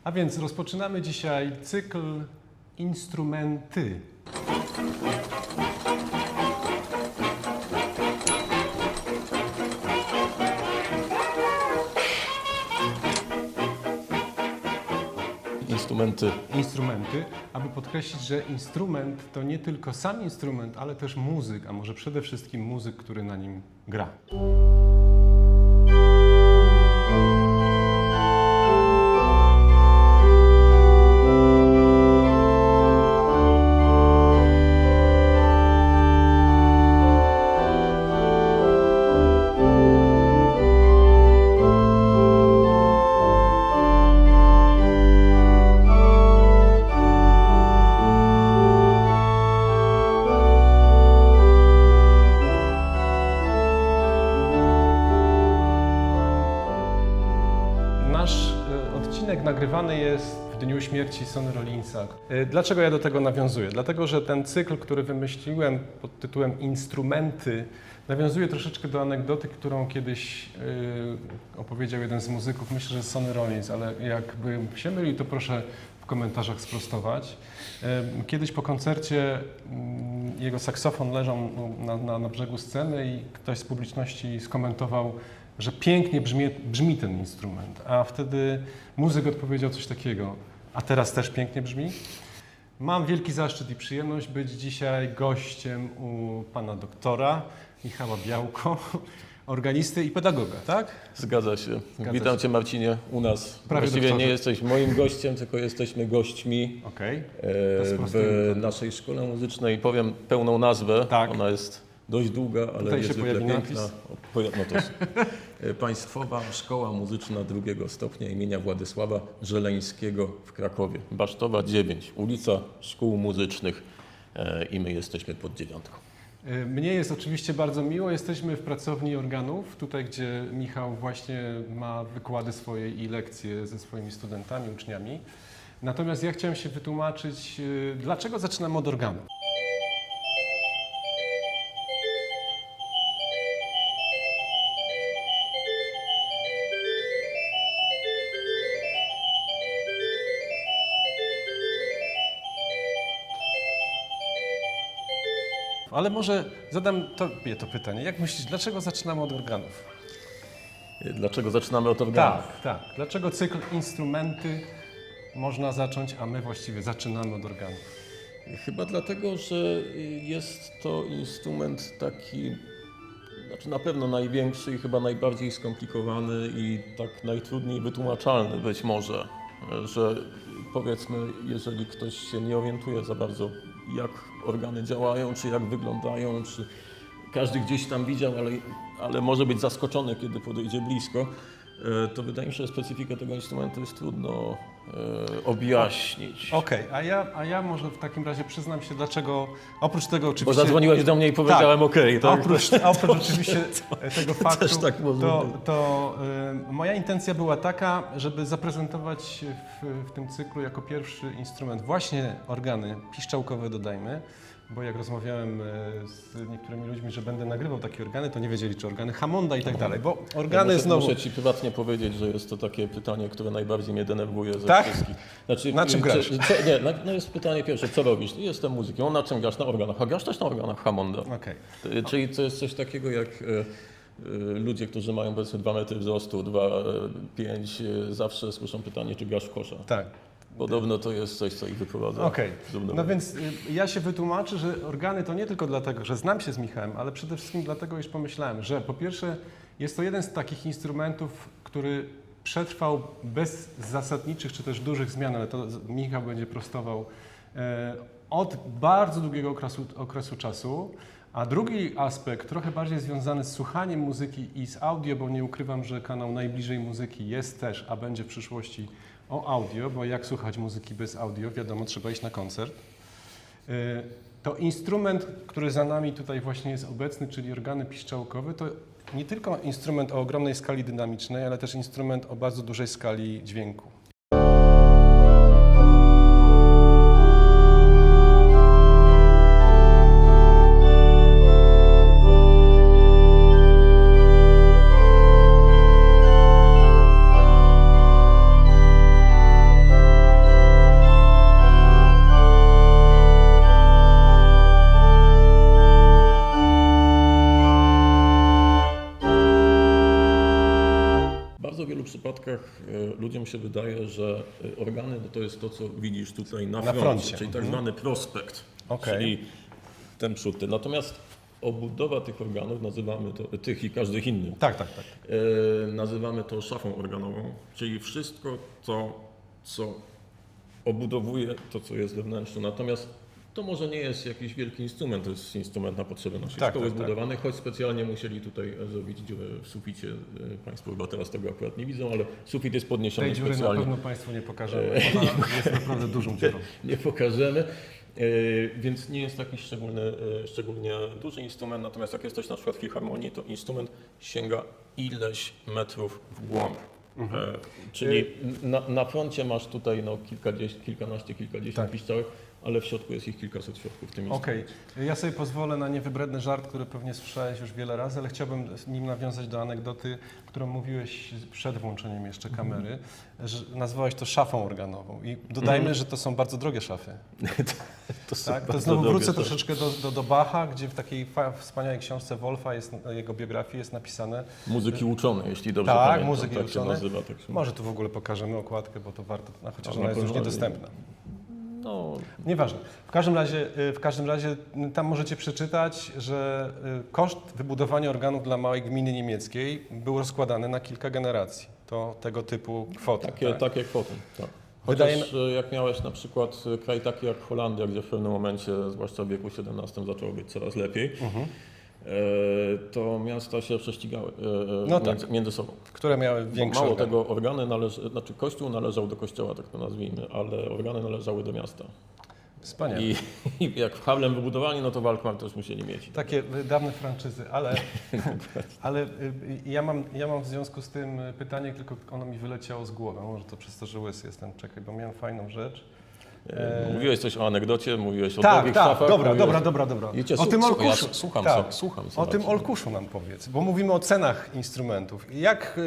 A więc rozpoczynamy dzisiaj cykl Instrumenty. Instrumenty, aby podkreślić, że instrument to nie tylko sam instrument, ale też muzyk, a może przede wszystkim muzyk, który na nim gra. Nasz odcinek nagrywany jest w dniu śmierci Sonny Rollinsa. Dlaczego ja do tego nawiązuję? Dlatego, że ten cykl, który wymyśliłem pod tytułem Instrumenty, nawiązuje troszeczkę do anegdoty, którą kiedyś opowiedział jeden z muzyków, myślę, że Sonny Rollins, ale jakby się mylił, to proszę w komentarzach sprostować. Kiedyś po koncercie jego saksofon leżał na brzegu sceny i ktoś z publiczności skomentował, że pięknie brzmi ten instrument, a wtedy muzyk odpowiedział coś takiego: a teraz też pięknie brzmi? Mam wielki zaszczyt i przyjemność być dzisiaj gościem u pana doktora Michała Białko, organisty i pedagoga, tak? Zgadza się. Witam Cię, Marcinie, u nas. Prawie Właściwie doktorze. nie jesteś moim gościem, tylko jesteśmy gośćmi Okej. w naszej szkole muzycznej. Powiem pełną nazwę, Tak. Ona jest dość długa, ale Tutaj się niezwykle pojawi piękna. napis. No to Państwowa Szkoła Muzyczna drugiego stopnia imienia Władysława Żeleńskiego w Krakowie. Basztowa 9, ulica Szkół Muzycznych i my jesteśmy pod 9. Mnie jest oczywiście bardzo miło. Jesteśmy w pracowni organów, tutaj gdzie Michał właśnie ma wykłady swoje i lekcje ze swoimi studentami, uczniami. Natomiast ja chciałem się wytłumaczyć, dlaczego zaczynamy od organu. Ale może zadam Tobie to pytanie. Jak myślisz, dlaczego zaczynamy od organów? Dlaczego zaczynamy od organów? Tak. Dlaczego cykl Instrumenty można zacząć, a my właściwie zaczynamy od organów? Chyba dlatego, że jest to instrument taki, znaczy na pewno największy i chyba najbardziej skomplikowany i tak najtrudniej wytłumaczalny być może, że powiedzmy, jeżeli ktoś się nie orientuje za bardzo, jak organy działają, czy jak wyglądają, czy każdy gdzieś tam widział, ale może być zaskoczony, kiedy podejdzie blisko, to wydaje mi się, że specyfikę tego instrumentu jest trudno objaśnić. Okej, a ja może w takim razie przyznam się, dlaczego, oprócz tego Bo oczywiście... zadzwoniłeś do mnie i powiedziałem Tak. okej, tak? Oprócz oczywiście tego faktu, też tak może to moja intencja była taka, żeby zaprezentować w tym cyklu jako pierwszy instrument właśnie organy piszczałkowe, dodajmy, bo jak rozmawiałem z niektórymi ludźmi, że będę nagrywał takie organy, to nie wiedzieli, czy organy Hammonda i tak dalej, bo organy znowu... Muszę Ci prywatnie powiedzieć, że jest to takie pytanie, które najbardziej mnie denerwuje ze Tak? wszystkich. Znaczy, Na czym grasz? No jest pytanie pierwsze, co robisz? Jestem muzykiem, na czym grasz? Na organach. A grasz też na organach Hammonda. Okej. Czyli to jest coś takiego jak ludzie, którzy mają powiedzmy 2 metry wzrostu, 2,5, zawsze słyszą pytanie, czy grasz w kosza. Tak. Podobno to jest coś, co ich wyprowadza. Okej, z równoważi. no więc ja się wytłumaczę, że organy to nie tylko dlatego, że znam się z Michałem, ale przede wszystkim dlatego, iż pomyślałem, że po pierwsze jest to jeden z takich instrumentów, który przetrwał bez zasadniczych czy też dużych zmian, ale to Michał będzie prostował, od bardzo długiego okresu czasu. A drugi aspekt, trochę bardziej związany z słuchaniem muzyki i z audio, bo nie ukrywam, że kanał Najbliżej Muzyki jest też, a będzie w przyszłości o audio, bo jak słuchać muzyki bez audio? Wiadomo, trzeba iść na koncert. To instrument, który za nami tutaj właśnie jest obecny, czyli organy piszczałkowe, to nie tylko instrument o ogromnej skali dynamicznej, ale też instrument o bardzo dużej skali dźwięku. mi się wydaje, że organy to jest to, co widzisz tutaj na froncie, froncie, czyli tak zwany prospekt, Okej. czyli ten przód. Natomiast obudowa tych organów, nazywamy to, tych i każdych innych, Tak. nazywamy to szafą organową, czyli wszystko to, co obudowuje to, co jest wewnętrzne. Natomiast to może nie jest jakiś wielki instrument, to jest instrument na potrzeby naszej szkoły zbudowany, choć specjalnie musieli tutaj zrobić dziurę w suficie. Państwo chyba teraz tego akurat nie widzą, ale sufit jest podniesiony Tej dziury na specjalnie. pewno Państwu nie pokażemy. Ona jest naprawdę dużą dziurą. Nie pokażemy, więc nie jest taki szczególnie duży instrument, natomiast jak jesteś na przykład w filharmonii, to instrument sięga ileś metrów w głąb. Czyli na froncie masz tutaj kilkanaście, kilkadziesiąt piszczałek, ale w środku jest ich kilkaset środków w tym instrumencie. Okej, ja sobie pozwolę na niewybredny żart, który pewnie słyszałeś już wiele razy, ale chciałbym nim nawiązać do anegdoty, którą mówiłeś przed włączeniem jeszcze kamery, że nazwałeś to szafą organową i dodajmy, że to są bardzo drogie szafy. To znowu wrócę troszeczkę do Bacha, gdzie w takiej wspaniałej książce Wolfa, jego biografii jest napisane... Muzyki uczone, jeśli dobrze pamiętam. Tak, muzyki tak uczone. Się nazywa, Może tu w ogóle pokażemy okładkę, bo to warto, chociaż ona jest już niedostępna. No, nieważne. W każdym razie tam możecie przeczytać, że koszt wybudowania organów dla małej gminy niemieckiej był rozkładany na kilka generacji. To tego typu kwoty. Takie kwoty, tak. Chociaż jak miałeś na przykład kraj taki jak Holandia, gdzie w pewnym momencie, zwłaszcza w wieku XVII, zaczęło być coraz lepiej, to miasta się prześcigały między sobą. Które miały większe Mało organy. tego, kościół należał do kościoła, tak to nazwijmy, ale organy należały do miasta. Wspaniale. I jak w Harlem wybudowali, no to Walkmar też musieli mieć. Takie dawne franczyzy, ale ja mam w związku z tym pytanie, tylko ono mi wyleciało z głowy. Może to przez to, że łysy jestem. Czekaj, bo miałem fajną rzecz. Mówiłeś coś o anegdocie, mówiłeś o drogich szafach. Dobra. O tym olkuszu. Słucham. O tym olkuszu nam powiedz, bo mówimy o cenach instrumentów. Jak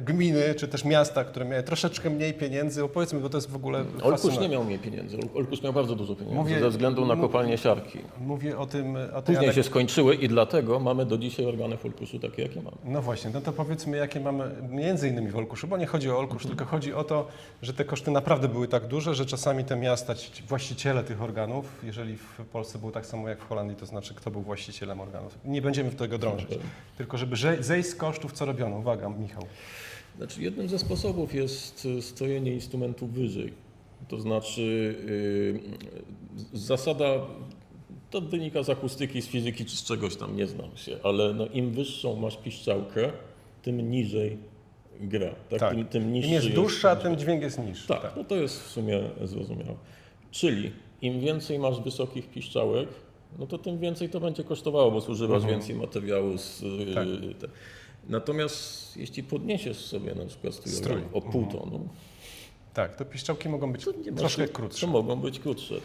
gminy, czy też miasta, które miały troszeczkę mniej pieniędzy, opowiedzmy, bo to jest w ogóle Olkusz nie miał mniej pieniędzy, Olkusz miał bardzo dużo pieniędzy ze względu na kopalnię siarki. Mówię o tym... Później się skończyły i dlatego mamy do dzisiaj organy w Olkuszu takie, jakie mamy. No właśnie, no to powiedzmy, jakie mamy między innymi w Olkuszu, bo nie chodzi o Olkusz, tylko chodzi o to, że te koszty naprawdę były tak duże, że czasami te miasta, ci właściciele tych organów, jeżeli w Polsce było tak samo jak w Holandii, to znaczy kto był właścicielem organów. Nie będziemy w tego drążyć, tylko żeby zejść z kosztów, co robiono. Uwaga, Michał. Znaczy, jednym ze sposobów jest strojenie instrumentu wyżej. To znaczy zasada, to wynika z akustyki, z fizyki czy z czegoś tam, nie znam się, ale no, im wyższą masz piszczałkę, tym niżej gra. Tak? Tym niższy Im jest dłuższa, tym dźwięk jest niższy. Tak, no to jest w sumie zrozumiałe. Czyli im więcej masz wysokich piszczałek, no to tym więcej to będzie kosztowało, bo zużywasz więcej materiału. Natomiast jeśli podniesiesz sobie na przykład strój o pół tonu, tak, to piszczałki mogą być troszkę krótsze. To mogą być krótsze.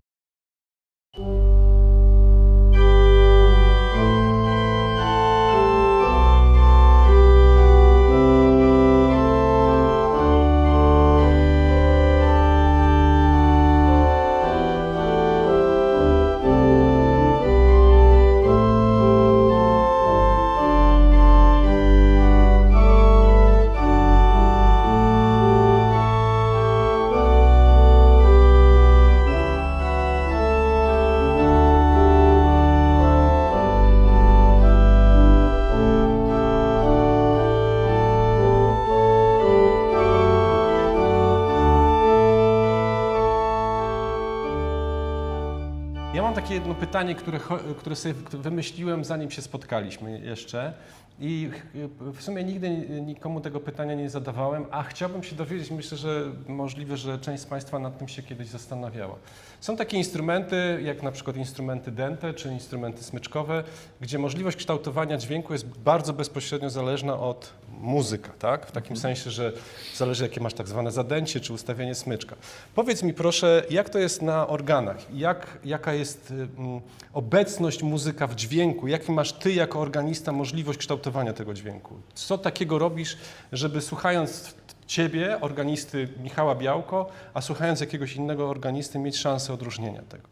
Ja mam takie jedno pytanie, które sobie wymyśliłem, zanim się spotkaliśmy jeszcze i w sumie nigdy nikomu tego pytania nie zadawałem, a chciałbym się dowiedzieć, myślę, że możliwe, że część z Państwa nad tym się kiedyś zastanawiała. Są takie instrumenty, jak na przykład instrumenty dęte czy instrumenty smyczkowe, gdzie możliwość kształtowania dźwięku jest bardzo bezpośrednio zależna od muzyka, tak? W takim sensie, że zależy, jakie masz tak zwane zadęcie czy ustawienie smyczka. Powiedz mi proszę, jak to jest na organach? Jaka jest obecność muzyka w dźwięku? Jaki masz ty jako organista możliwość kształtowania tego dźwięku? Co takiego robisz, żeby słuchając ciebie, organisty Michała Białko, a słuchając jakiegoś innego organisty mieć szansę odróżnienia tego?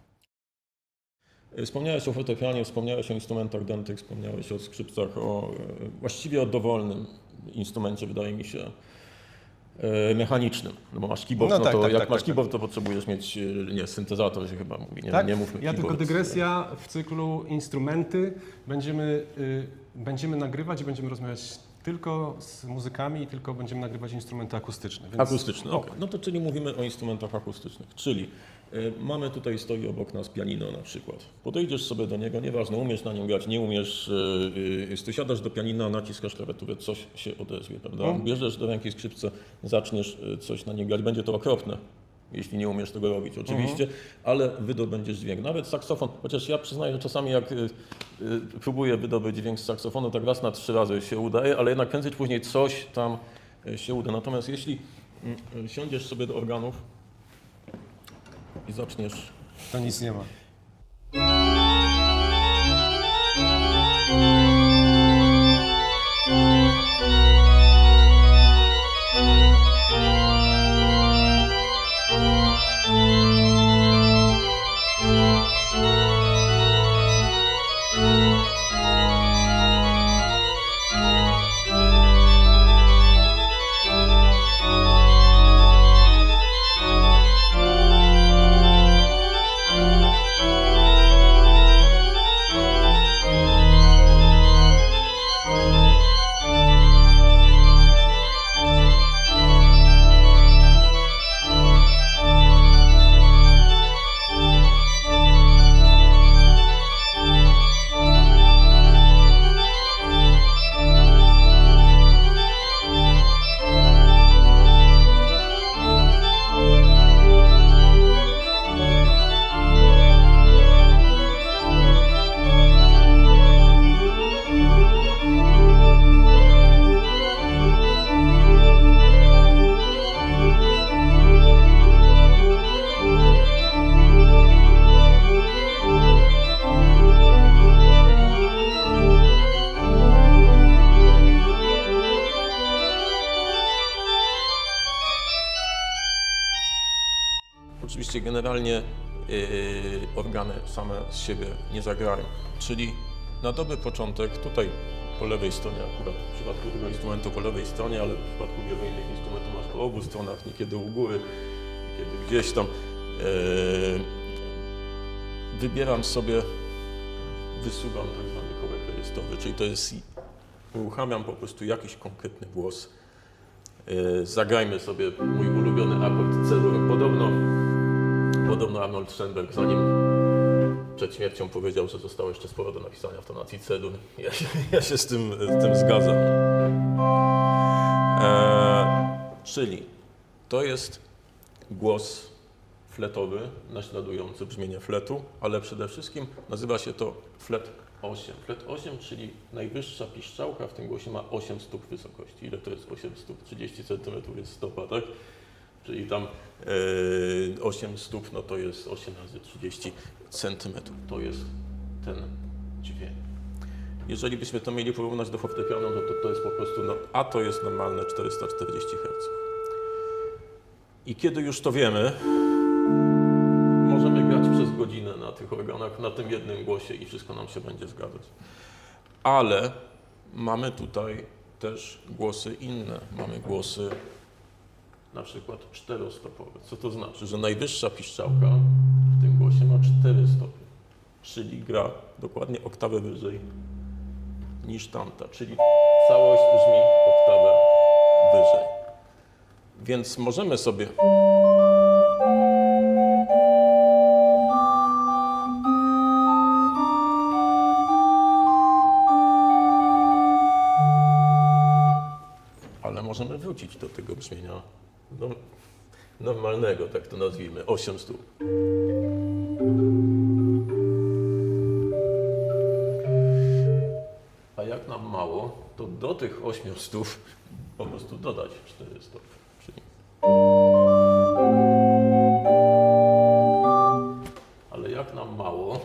Wspomniałeś o fortepianie, wspomniałeś o instrumentach dętych, wspomniałeś o skrzypcach, właściwie o dowolnym instrumencie, wydaje mi się. mechanicznym, no bo masz keyboard, No no tak, to tak, jak tak, masz tak, keyboard, to potrzebujesz mieć, nie, syntezator się chyba mówi, nie, Tak? nie mówmy Ja tylko keyboard. dygresja w cyklu instrumenty. Będziemy nagrywać i będziemy rozmawiać tylko z muzykami i tylko będziemy nagrywać instrumenty akustyczne. Więc... Akustyczny, okej. No to czyli mówimy o instrumentach akustycznych, czyli mamy tutaj, stoi obok nas pianino na przykład. Podejdziesz sobie do niego, nieważne, umiesz na nim grać, nie umiesz, ty siadasz do pianina, naciskasz klawiaturę, coś się odezwie, prawda? Bierzesz do ręki skrzypce, zaczniesz coś na nim grać, będzie to okropne, jeśli nie umiesz tego robić oczywiście, ale wydobędziesz dźwięk. Nawet saksofon, chociaż ja przyznaję, że czasami jak próbuję wydobyć dźwięk z saksofonu, tak raz na 3 razy się udaje, ale jednak prędzej czy później coś tam się uda. Natomiast jeśli siądziesz sobie do organów i zaczniesz... To nic nie ma. Oczywiście generalnie organy same z siebie nie zagrają, czyli na dobry początek tutaj po lewej stronie, akurat w przypadku tego instrumentu po lewej stronie, ale w przypadku wielu innych instrumentów masz po obu stronach, niekiedy u góry, niekiedy gdzieś tam. Wybieram sobie, wysuwam tak zwany kołek rejestrowy, czyli to jest, uruchamiam po prostu jakiś konkretny głos. Zagrajmy sobie mój ulubiony akord C-dur. Podobno Arnold Schoenberg, zanim przed śmiercią powiedział, że zostało jeszcze sporo do napisania w tonacji C-dur. Ja się z tym zgadzam. Czyli to jest głos fletowy, naśladujący brzmienie fletu, ale przede wszystkim nazywa się to flet 8. Flet 8, czyli najwyższa piszczałka w tym głosie ma 8 stóp wysokości. Ile to jest 8 stóp? 30 cm jest stopa, tak? Czyli tam 8 stóp, no to jest 8 razy 30 cm. To jest ten dźwięk. Jeżeli byśmy to mieli porównać do fortepianu, to jest po prostu, no, a to jest normalne 440 Hz. I kiedy już to wiemy, możemy grać przez godzinę na tych organach, na tym jednym głosie i wszystko nam się będzie zgadzać. Ale mamy tutaj też głosy inne. Mamy głosy na przykład 4-stopowe. Co to znaczy? Że najwyższa piszczałka w tym głosie ma 4 stopy, czyli gra dokładnie oktawę wyżej niż tamta, czyli całość brzmi oktawę wyżej. Więc możemy sobie możemy wrócić do tego brzmienia normalnego, tak to nazwijmy, 8 stóp. A jak nam mało, to do tych 8 stóp po prostu dodać 4 stopy. Czyli... Ale jak nam mało,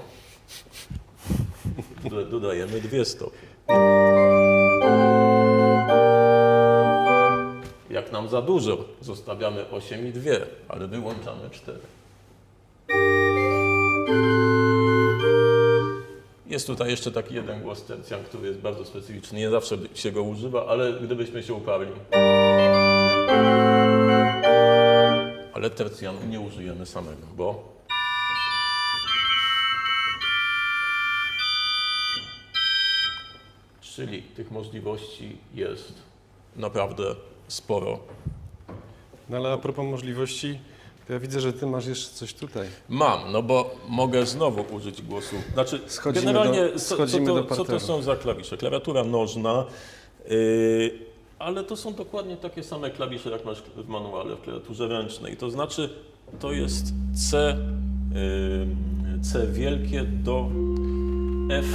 dodajemy 2 stopy. Jak nam za dużo, zostawiamy 8 i 2, ale wyłączamy 4. Jest tutaj jeszcze taki jeden głos tercjan, który jest bardzo specyficzny. Nie zawsze się go używa, ale gdybyśmy się uparli. ale tercjanu nie użyjemy samego, bo czyli tych możliwości jest naprawdę sporo. No ale a propos możliwości, to ja widzę, że ty masz jeszcze coś tutaj. Mam, no bo mogę znowu użyć głosu. Znaczy, Schodzimy generalnie do co to parteru. są za klawisze? Klawiatura nożna, ale to są dokładnie takie same klawisze, jak masz w manuale w klawiaturze ręcznej. To znaczy, to jest C wielkie do F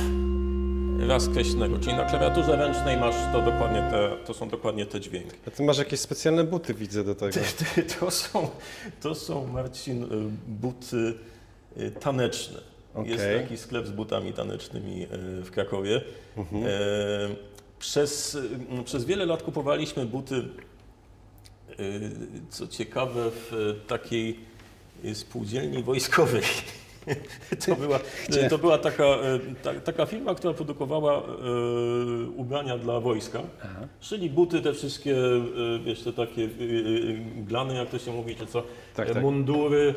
rozkreślonego, czyli na klawiaturze ręcznej masz to są dokładnie te dźwięki. A ty masz jakieś specjalne buty, widzę do tego. To są, Marcin, buty taneczne. Okej. Jest taki sklep z butami tanecznymi w Krakowie. Przez wiele lat kupowaliśmy buty, co ciekawe, w takiej spółdzielni wojskowej. To była taka firma, która produkowała ubrania dla wojska, czyli buty te wszystkie, wiesz, te takie glany, jak to się mówi, czy co, Tak. mundury,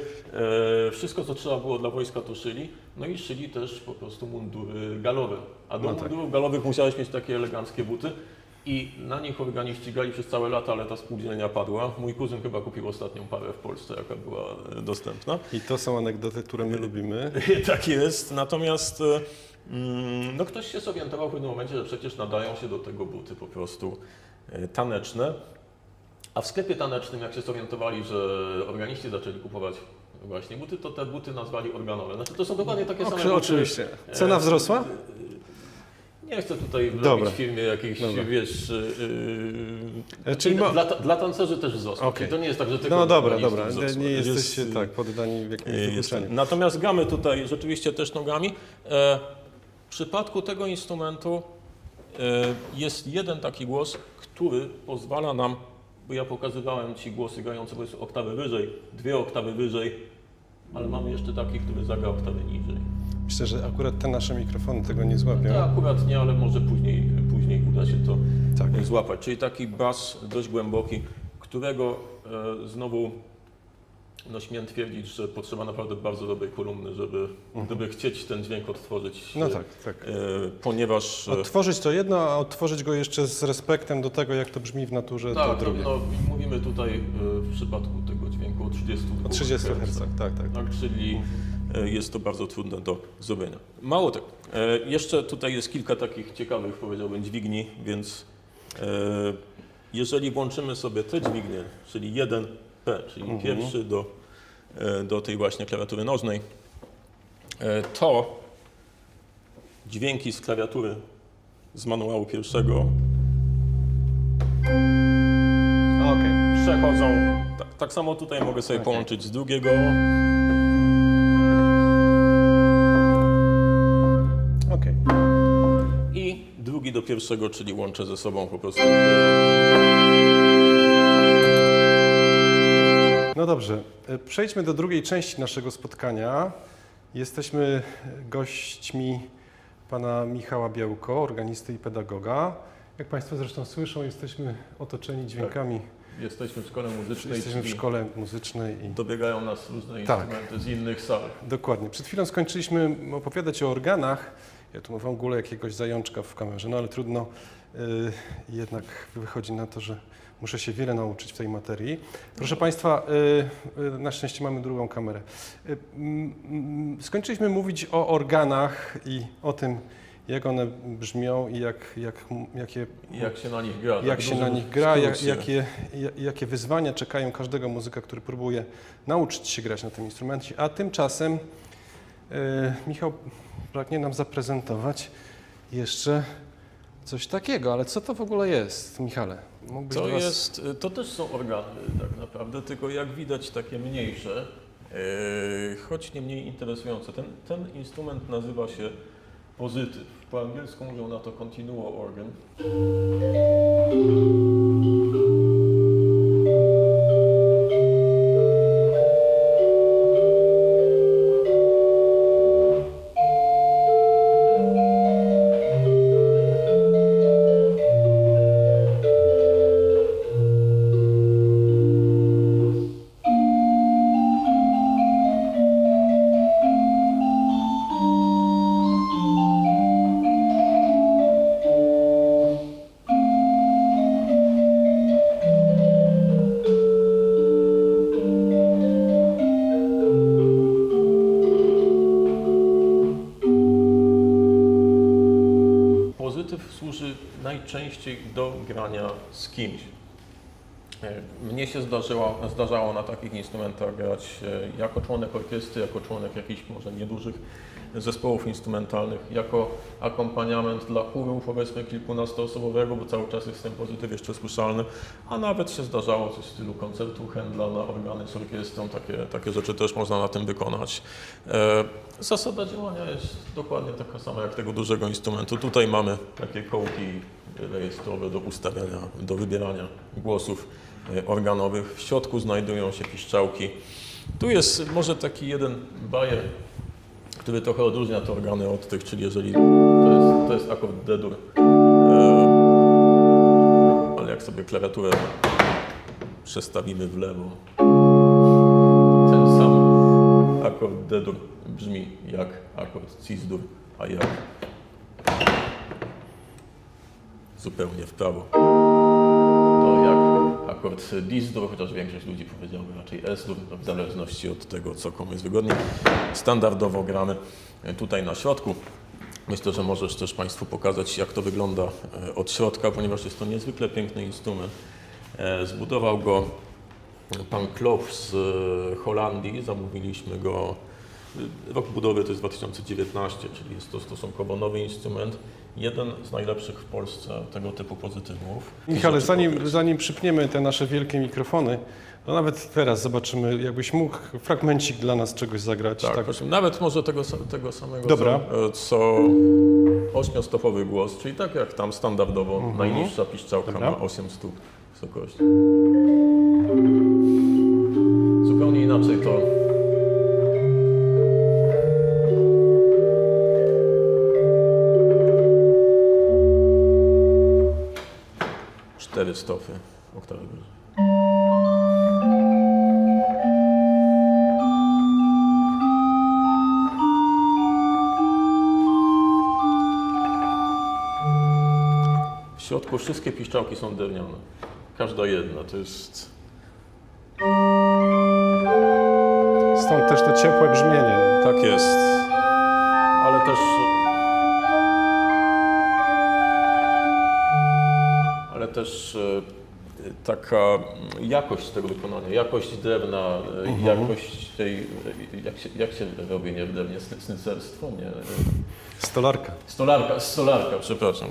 wszystko co trzeba było dla wojska to szyli, no i szyli też po prostu mundury galowe, a do mundurów galowych musiałeś mieć takie eleganckie buty. I na nich Organie ścigali przez całe lata, ale ta spółdzielnia padła. Mój kuzyn chyba kupił ostatnią parę w Polsce, jaka była dostępna. I to są anegdoty, które my lubimy. Tak jest, natomiast no ktoś się zorientował w pewnym momencie, że przecież nadają się do tego buty po prostu taneczne. A w sklepie tanecznym, jak się zorientowali, że organiści zaczęli kupować właśnie buty, to te buty nazwali organowe. Znaczy to są dokładnie takie same buty. Oczywiście. Cena wzrosła? Nie chcę tutaj Dobra. robić w filmie jakiejś, wiesz... Czyli dla tancerzy też wzrosło. Okej. Czyli to nie jest tak, że tylko No dla dobra, organistów nie wzrosło. jesteście tak poddani w jakimś wymuszeniu. Natomiast gramy tutaj rzeczywiście też nogami. W przypadku tego instrumentu jest jeden taki głos, który pozwala nam, bo ja pokazywałem Ci głosy grające powiedzmy oktawę wyżej, 2 oktawy wyżej, ale mamy jeszcze taki, który zagra oktawę niżej. Myślę, że akurat te nasze mikrofony tego nie To złapią. akurat nie, ale może później uda się to Tak. złapać. Czyli taki bas dość głęboki, którego znowu no śmiem twierdzić, że potrzeba naprawdę bardzo dobrej kolumny, żeby chcieć ten dźwięk odtworzyć. No tak, tak. Ponieważ... Odtworzyć to jedno, a odtworzyć go jeszcze z respektem do tego, jak to brzmi w naturze, to Tak, drugie. no, mówimy tutaj w przypadku tego dźwięku o 30 O 30 Hz, tak. Tak, czyli jest to bardzo trudne do zrobienia. Mało tego, jeszcze tutaj jest kilka takich ciekawych, powiedziałbym, dźwigni, więc jeżeli włączymy sobie te dźwignie, czyli 1P, czyli pierwszy do tej właśnie klawiatury nożnej, to dźwięki z klawiatury z manuału pierwszego przechodzą. Tak samo tutaj mogę sobie połączyć z drugiego. Okej. I drugi do pierwszego, czyli łączę ze sobą po prostu. No dobrze, przejdźmy do drugiej części naszego spotkania. Jesteśmy gośćmi pana Michała Białko, organisty i pedagoga. Jak Państwo zresztą słyszą, jesteśmy otoczeni dźwiękami. Jesteśmy w szkole muzycznej. Jesteśmy w szkole muzycznej i Dobiegają nas różne Tak. instrumenty z innych sal. dokładnie. Przed chwilą skończyliśmy opowiadać o organach. Ja tu mam w ogóle jakiegoś zajączka w kamerze, no ale trudno. Jednak wychodzi na to, że muszę się wiele nauczyć w tej materii. Proszę Państwa, na szczęście mamy drugą kamerę. Skończyliśmy mówić o organach i o tym, jak one brzmią i Jak się na nich gra. jak tak się na dużym nich gra, skrócie. jakie wyzwania czekają każdego muzyka, który próbuje nauczyć się grać na tym instrumencie. A tymczasem Michał pragnie nam zaprezentować jeszcze coś takiego. Ale co to w ogóle jest, Michale? Mógłbyś To też są organy tak naprawdę, tylko jak widać takie mniejsze, choć nie mniej interesujące. Ten instrument nazywa się pozytyw. Po angielsku mówią na to continuo organ. najczęściej do grania z kimś. Mnie się zdarzało na takich instrumentach grać jako członek orkiestry, jako członek jakichś może niedużych zespołów instrumentalnych, jako akompaniament dla chóru, powiedzmy kilkunastoosobowego, bo cały czas jest ten pozytyw jeszcze słyszalny, a nawet się zdarzało coś w stylu koncertu Händla na organy z orkiestrą, takie rzeczy też można na tym wykonać. Zasada działania jest dokładnie taka sama jak tego dużego instrumentu. Tutaj mamy takie kołki rejestrowe do ustawiania, do wybierania głosów organowych. W środku znajdują się piszczałki. Tu jest może taki jeden bajer, który trochę odróżnia te organy od tych, czyli jeżeli to jest akord D-dur, ale jak sobie klawiaturę przestawimy w lewo, ten sam akord D-dur brzmi jak akord Cis-dur, a jak zupełnie w prawo to jak akord Dis-dur, chociaż większość ludzi powiedziałaby raczej S-dur, w zależności od tego, co komu jest wygodniej. Standardowo gramy tutaj na środku. Myślę, że możesz też Państwu pokazać, jak to wygląda od środka, ponieważ jest to niezwykle piękny instrument. Zbudował go pan Klof z Holandii. Zamówiliśmy go, rok budowy to jest 2019, czyli jest to stosunkowo nowy instrument. Jeden z najlepszych w Polsce tego typu pozytywów. Michale, zanim przypniemy te nasze wielkie mikrofony, to nawet teraz zobaczymy, jakbyś mógł fragmencik dla nas czegoś zagrać. Tak, proszę. Nawet może tego samego, Dobra. co 8-stopowy głos, czyli tak jak tam standardowo najniższa piszczałka Dobra. ma 8 stóp wysokości. Zupełnie inaczej to cztery stopy oktawy wyżej. W środku wszystkie piszczałki są drewniane. Każda jedna to jest... Stąd też to ciepłe brzmienie. Tak jest. Ale też taka jakość tego wykonania, jakość drewna, jakość tej, jak się robi nie w drewnie, snycerstwo, nie? Stolarka.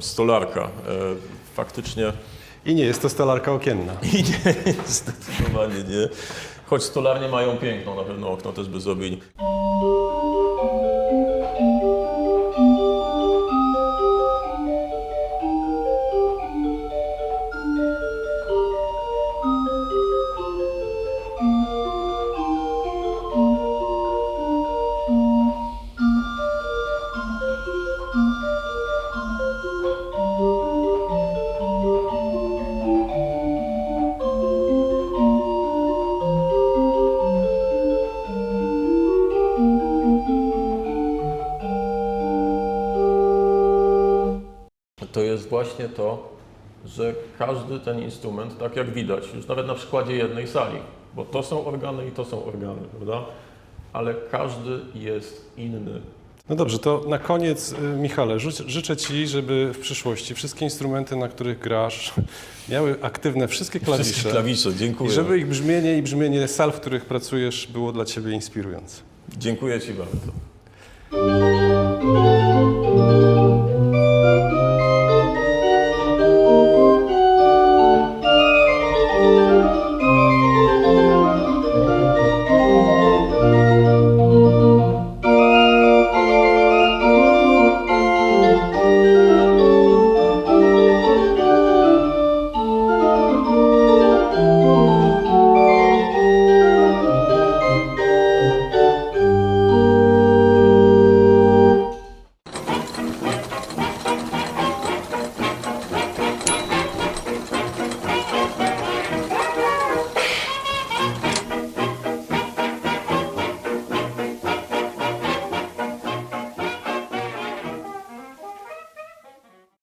Stolarka. Faktycznie. I nie jest to stolarka okienna. I nie, zdecydowanie nie. Choć stolarnie mają piękną, na pewno okno też by zrobili. To jest właśnie to, że każdy ten instrument, tak jak widać, już nawet na przykładzie jednej sali, bo to są organy i to są organy, prawda? Ale każdy jest inny. No dobrze, to na koniec, Michale, życzę Ci, żeby w przyszłości wszystkie instrumenty, na których grasz, miały aktywne wszystkie klawisze. Wszystkie klawisze, dziękuję. I żeby ich brzmienie i brzmienie sal, w których pracujesz, było dla Ciebie inspirujące. Dziękuję Ci bardzo.